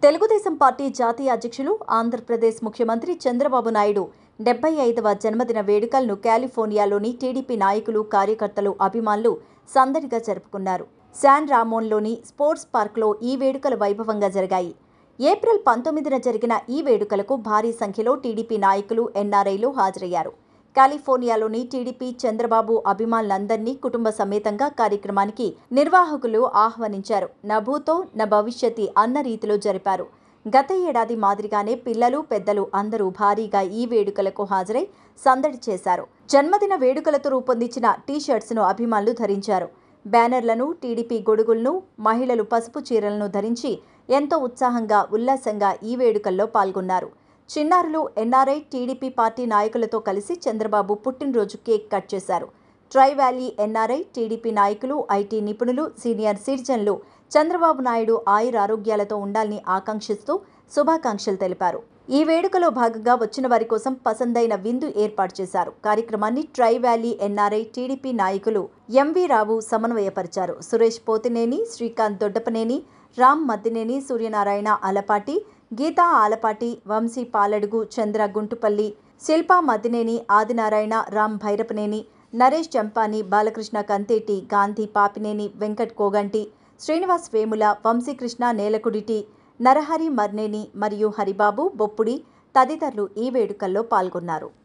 Telugu Desam party జాతీయ అధ్యక్షులు ఆంధ్రప్రదేశ్ ముఖ్యమంత్రి చంద్రబాబు నాయుడు 75వ జన్మదిన వేడుకలను కాలిఫోర్నియాలోని టీడీపీ నాయకులు, కార్యకర్తలు, అభిమానులు సందడిగా జరుపుకున్నారు. శాన్ రామోన్లోని స్పోర్ట్స్ పార్క్లో ఈ వేడుకలు వైభవంగా జరిగాయి. ఏప్రిల్ 19న జరిగిన ఈ వేడుకలకు భారీ సంఖ్యలో టీడీపీ నాయకులు, ఎన్ఆర్ఐలు హాజరయ్యారు. కాలిఫోర్నియాలోని టీడీపీ చంద్రబాబు అభిమానులందరినీ కుటుంబ సమేతంగా కార్యక్రమానికి నిర్వాహకులు ఆహ్వానించారు. నభూతో న భవిష్యతి అన్న రీతిలో జరిపారు. గత ఏడాది మాదిరిగానే పిల్లలు, పెద్దలు అందరూ భారీగా ఈ వేడుకలకు హాజరై సందడి చేశారు. జన్మదిన వేడుకలతో రూపొందించిన టీ-షర్ట్స్ను అభిమానులు ధరించారు. బ్యానర్లను, టీడీపీ గొడుగులను, మహిళలు పసుపు చీరలను ధరించి ఎంతో ఉత్సాహంగా, ఉల్లాసంగా ఈ వేడుకల్లో పాల్గొన్నారు. చిన్నారులు ఎన్ఆర్ఐ, టీడీపీ పార్టీ నాయకులతో కలిసి చంద్రబాబు పుట్టినరోజు కేక్ కట్ చేశారు. ట్రై వ్యాలీ ఎన్ఆర్ఐ, టీడీపీ నాయకులు, ఐటీ నిపుణులు, సీనియర్ సిటిజన్లు చంద్రబాబు నాయుడు ఆయురారోగ్యాలతో ఉండాలని ఆకాంక్షిస్తూ శుభాకాంక్షలు తెలిపారు. ఈ వేడుకలో భాగంగా వచ్చిన వారి కోసం పసందైన విందు ఏర్పాటు చేశారు. కార్యక్రమాన్ని ట్రై వ్యాలీ ఎన్ఆర్ఐ, టీడీపీ నాయకులు ఎంవి రావు సమన్వయపరిచారు. సురేష్ పోతినేని, శ్రీకాంత్ దొడ్డపనేని, రామ్ మద్దినేని, సూర్యనారాయణ ఆలపాటి, గీతా ఆలపాటి, వంశీ పాలడుగు, చంద్ర గుంటుపల్లి, శిల్పా మద్దినేని, ఆదినారాయణ, రామ్ భైరపనేని, నరేష్ చంపాని, బాలకృష్ణ కంతేటి, గాంధీ పాపినేని, వెంకట్ కోగంటి, శ్రీనివాస్ వేముల, వంశీకృష్ణ నేలకుడిటి, నరహరి మర్నేని మరియు హరిబాబు బొప్పుడి తదితరులు ఈ వేడుకల్లో పాల్గొన్నారు.